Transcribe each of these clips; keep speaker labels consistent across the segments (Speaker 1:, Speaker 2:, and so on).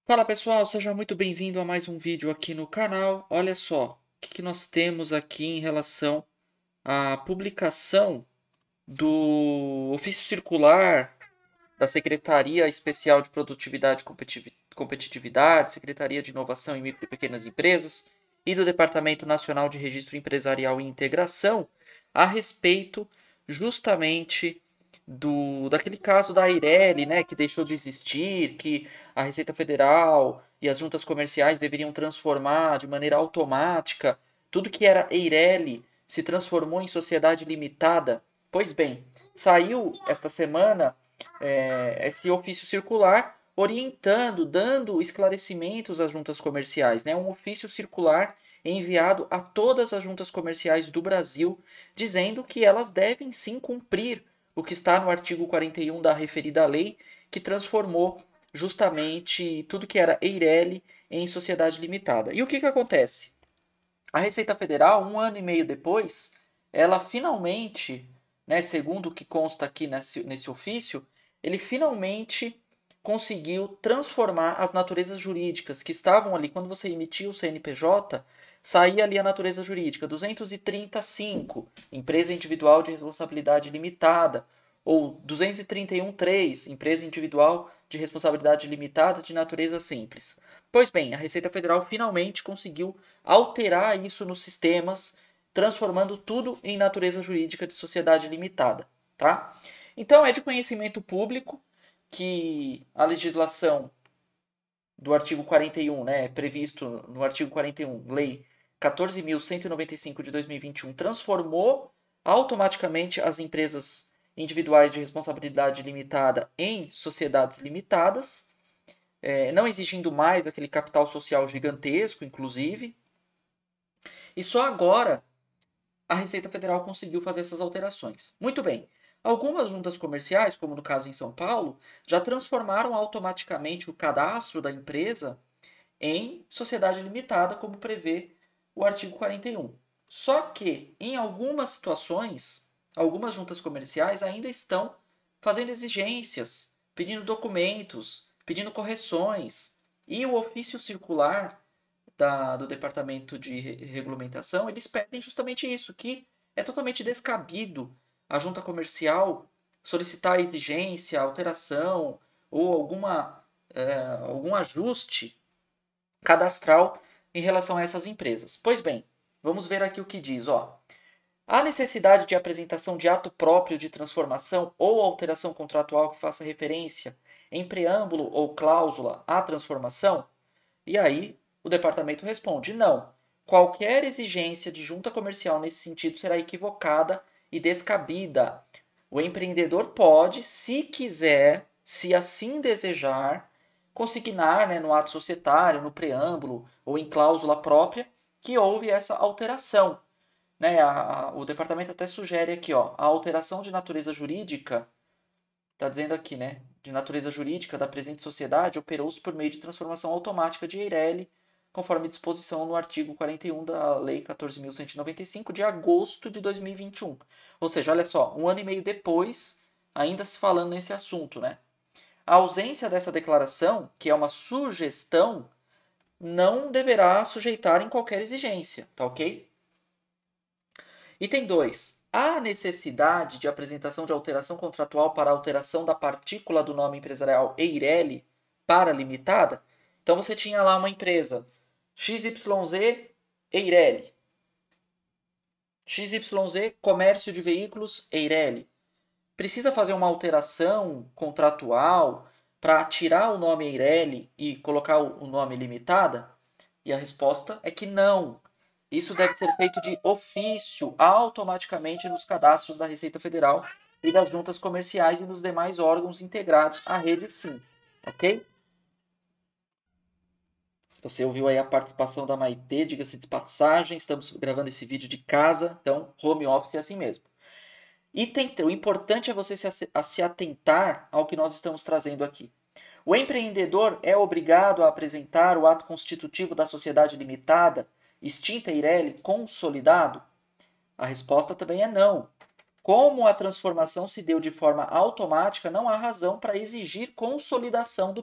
Speaker 1: Fala pessoal, seja muito bem-vindo a mais um vídeo aqui no canal. Olha só, o que nós temos aqui em relação à publicação do ofício circular da Secretaria Especial de Produtividade e Competitividade, Secretaria de Inovação em Micro e Pequenas Empresas e do Departamento Nacional de Registro Empresarial e Integração a respeito justamente daquele caso da Eireli, né, que deixou de existir, que a Receita Federal e as juntas comerciais deveriam transformar de maneira automática tudo que era Eireli se transformou em sociedade limitada. Pois bem, saiu esta semana esse ofício circular orientando, dando esclarecimentos às juntas comerciais, né? Um ofício circular enviado a todas as juntas comerciais do Brasil, dizendo que elas devem sim cumprir o que está no artigo 41 da referida lei, que transformou justamente tudo que era Eireli em sociedade limitada. E o que acontece? A Receita Federal, um ano e meio depois, ela finalmente, né, segundo o que consta aqui nesse ofício, ele finalmente conseguiu transformar as naturezas jurídicas que estavam ali quando você emitia o CNPJ, saía ali a natureza jurídica 235, empresa individual de responsabilidade limitada, ou 231.3, empresa individual de responsabilidade limitada de natureza simples. Pois bem, a Receita Federal finalmente conseguiu alterar isso nos sistemas, transformando tudo em natureza jurídica de sociedade limitada, tá? Então é de conhecimento público que a legislação do artigo 41, né, previsto no artigo 41, lei 14.195 de 2021, transformou automaticamente as empresas individuais de responsabilidade limitada em sociedades limitadas, não exigindo mais aquele capital social gigantesco, inclusive. E só agora a Receita Federal conseguiu fazer essas alterações. Muito bem. Algumas juntas comerciais, como no caso em São Paulo, já transformaram automaticamente o cadastro da empresa em sociedade limitada, como prevê o artigo 41. Só que, em algumas situações, algumas juntas comerciais ainda estão fazendo exigências, pedindo documentos, pedindo correções. E o ofício circular do Departamento de Regulamentação, eles pedem justamente isso, que é totalmente descabido a junta comercial solicitar exigência, alteração ou algum ajuste cadastral em relação a essas empresas. Pois bem, vamos ver aqui o que diz. Ó. Há necessidade de apresentação de ato próprio de transformação ou alteração contratual que faça referência em preâmbulo ou cláusula à transformação? E aí o departamento responde: não. Qualquer exigência de junta comercial nesse sentido será equivocada e descabida. O empreendedor pode, se quiser, se assim desejar, consignar, né, no ato societário, no preâmbulo ou em cláusula própria que houve essa alteração. Né? O departamento até sugere aqui, ó, a alteração de natureza jurídica, está dizendo aqui, né, de natureza jurídica da presente sociedade operou-se por meio de transformação automática de Eireli, conforme disposição no artigo 41 da Lei 14.195, de agosto de 2021. Ou seja, olha só, um ano e meio depois, ainda se falando nesse assunto, né? A ausência dessa declaração, que é uma sugestão, não deverá sujeitar em qualquer exigência, tá ok? Item 2. Há necessidade de apresentação de alteração contratual para alteração da partícula do nome empresarial Eireli para limitada? Então você tinha lá uma empresa XYZ Eireli, XYZ Comércio de Veículos Eireli. Precisa fazer uma alteração contratual para tirar o nome Eireli e colocar o nome limitada? E a resposta é que não. Isso deve ser feito de ofício, automaticamente nos cadastros da Receita Federal e das juntas comerciais e nos demais órgãos integrados à rede Sim, ok? Se você ouviu aí a participação da Maitê, diga-se de passagem, estamos gravando esse vídeo de casa, então home office é assim mesmo. O importante é você se atentar ao que nós estamos trazendo aqui. O empreendedor é obrigado a apresentar o ato constitutivo da sociedade limitada, extinta Eireli, consolidado? A resposta também é não. Como a transformação se deu de forma automática, não há razão para exigir consolidação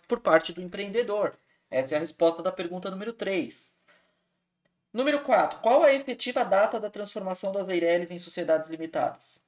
Speaker 1: por parte do empreendedor. Essa é a resposta da pergunta número 3. Número 4. Qual a efetiva data da transformação das Eireli's em sociedades limitadas?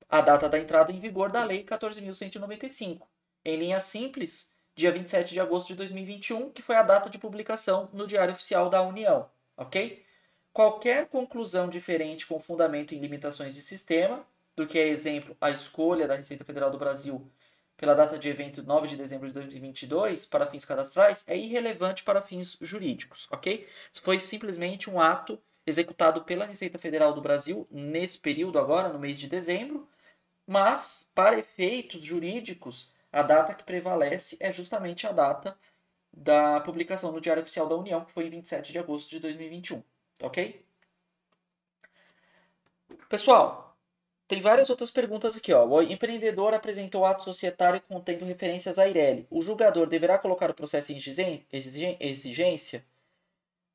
Speaker 1: A data da entrada em vigor da Lei 14.195. Em linha simples, dia 27 de agosto de 2021, que foi a data de publicação no Diário Oficial da União. Ok? Qualquer conclusão diferente com fundamento em limitações de sistema, do que é exemplo a escolha da Receita Federal do Brasil pela data de evento 9 de dezembro de 2022 para fins cadastrais, é irrelevante para fins jurídicos, ok? Foi simplesmente um ato executado pela Receita Federal do Brasil nesse período agora, no mês de dezembro, mas para efeitos jurídicos, a data que prevalece é justamente a data da publicação no Diário Oficial da União, que foi em 27 de agosto de 2021. Ok? Pessoal, tem várias outras perguntas aqui. Ó. O empreendedor apresentou ato societário contendo referências à Eireli. O julgador deverá colocar o processo em exigência?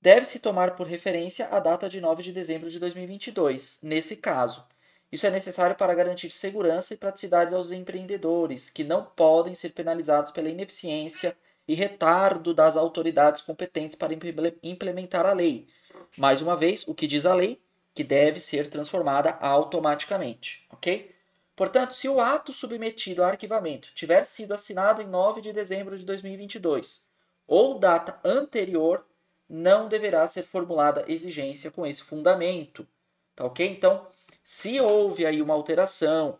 Speaker 1: Deve-se tomar por referência a data de 9 de dezembro de 2022, nesse caso. Isso é necessário para garantir segurança e praticidade aos empreendedores, que não podem ser penalizados pela ineficiência e retardo das autoridades competentes para implementar a lei. Mais uma vez, o que diz a lei? Que deve ser transformada automaticamente, ok? Portanto, se o ato submetido a arquivamento tiver sido assinado em 9 de dezembro de 2022 ou data anterior, não deverá ser formulada exigência com esse fundamento, tá ok? Então, se houve aí uma alteração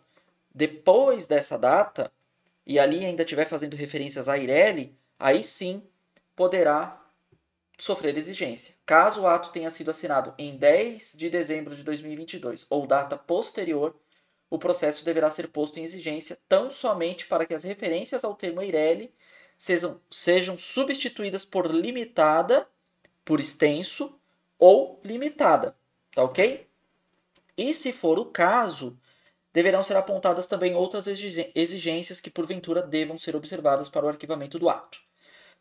Speaker 1: depois dessa data, e ali ainda estiver fazendo referências à Eireli, aí sim poderá sofrer exigência. Caso o ato tenha sido assinado em 10 de dezembro de 2022 ou data posterior, o processo deverá ser posto em exigência tão somente para que as referências ao termo Eireli sejam substituídas por limitada, por extenso ou limitada, tá ok? E se for o caso, deverão ser apontadas também outras exigências que porventura devam ser observadas para o arquivamento do ato.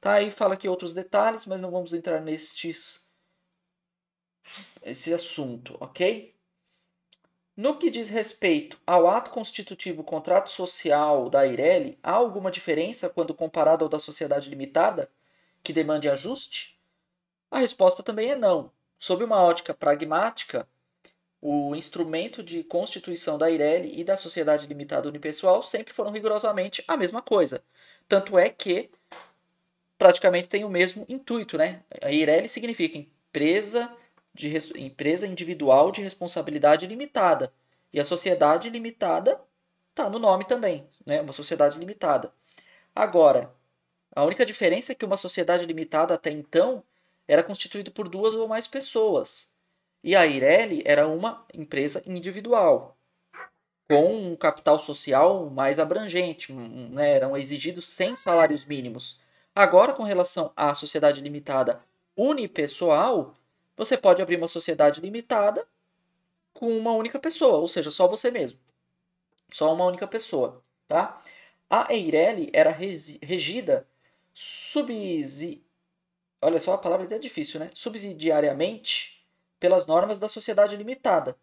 Speaker 1: Tá, aí fala aqui outros detalhes, mas não vamos entrar esse assunto, ok? No que diz respeito ao ato constitutivo contrato social da Eireli, há alguma diferença quando comparado ao da sociedade limitada, que demande ajuste? A resposta também é não. Sob uma ótica pragmática, o instrumento de constituição da Eireli e da sociedade limitada unipessoal sempre foram rigorosamente a mesma coisa. Tanto é que praticamente tem o mesmo intuito, né? A Eireli significa empresa individual de responsabilidade limitada. E a sociedade limitada está no nome também, né? Uma sociedade limitada. Agora, a única diferença é que uma sociedade limitada até então era constituída por 2 ou mais pessoas. E a Eireli era uma empresa individual, com um capital social mais abrangente, né? Eram exigidos 100 salários mínimos. Agora, com relação à sociedade limitada unipessoal, você pode abrir uma sociedade limitada com uma única pessoa, ou seja, só você mesmo. Só uma única pessoa, tá? A Eireli era regida olha só, a palavra é difícil, né? Subsidiariamente pelas normas da sociedade limitada.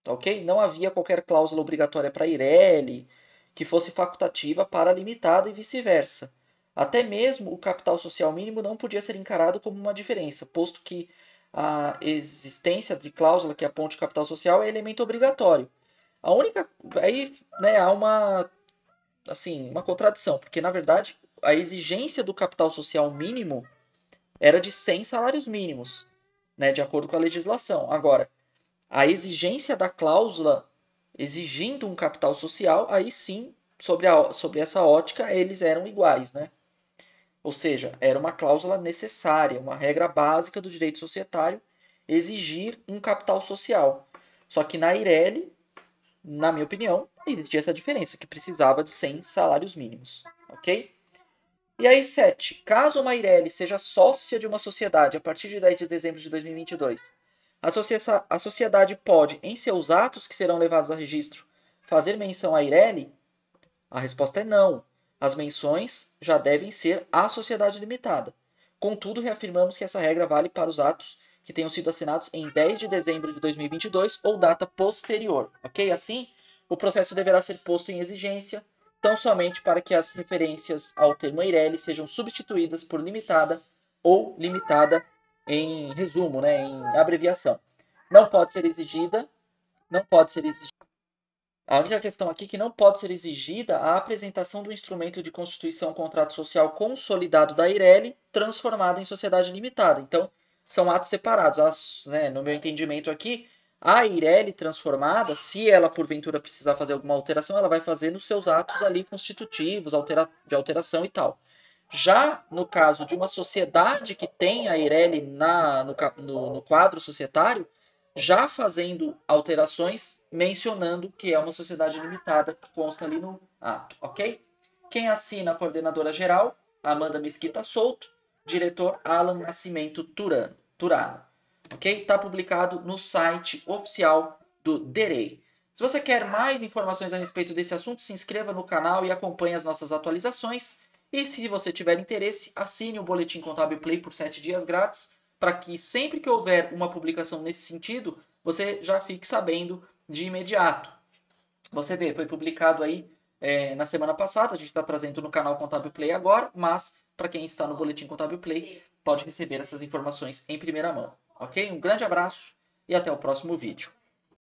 Speaker 1: Tá ok? Não havia qualquer cláusula obrigatória para a Eireli que fosse facultativa para a limitada e vice-versa. Até mesmo o capital social mínimo não podia ser encarado como uma diferença, posto que a existência de cláusula que aponte o capital social é elemento obrigatório. A única aí, né, há uma contradição, porque na verdade a exigência do capital social mínimo era de 100 salários mínimos, né, de acordo com a legislação. Agora, a exigência da cláusula exigindo um capital social, aí sim, sobre essa ótica, eles eram iguais, né? Ou seja, era uma cláusula necessária, uma regra básica do direito societário, exigir um capital social. Só que na Eireli, na minha opinião, existia essa diferença, que precisava de 100 salários mínimos, ok? E aí, 7. Caso uma Eireli seja sócia de uma sociedade a partir de 10 de dezembro de 2022, a sociedade pode, em seus atos que serão levados a registro, fazer menção à Eireli? A resposta é não. As menções já devem ser à sociedade limitada. Contudo, reafirmamos que essa regra vale para os atos que tenham sido assinados em 10 de dezembro de 2022 ou data posterior, ok? Assim, o processo deverá ser posto em exigência tão somente para que as referências ao termo Eireli sejam substituídas por limitada ou limitada em resumo, né, em abreviação. Não pode ser exigida. A única questão aqui é que não pode ser exigida a apresentação do instrumento de constituição contrato social consolidado da Eireli, transformado em sociedade limitada. Então, são atos separados. Né? No meu entendimento aqui, a Eireli transformada, se ela porventura precisar fazer alguma alteração, ela vai fazer nos seus atos ali constitutivos, de alteração e tal. Já no caso de uma sociedade que tem a Eireli no quadro societário, já fazendo alterações, mencionando que é uma sociedade limitada, que consta ali no ato, ok? Quem assina a coordenadora geral, Amanda Mesquita Souto, diretor Alan Nascimento Turano, ok? Está publicado no site oficial do DEREI. Se você quer mais informações a respeito desse assunto, se inscreva no canal e acompanhe as nossas atualizações. E se você tiver interesse, assine o Boletim Contábil Play por 7 dias grátis, para que sempre que houver uma publicação nesse sentido, você já fique sabendo de imediato. Você vê, foi publicado aí na semana passada, a gente está trazendo no canal Contábil Play agora, mas para quem está no Boletim Contábil Play, pode receber essas informações em primeira mão. Ok? Um grande abraço e até o próximo vídeo.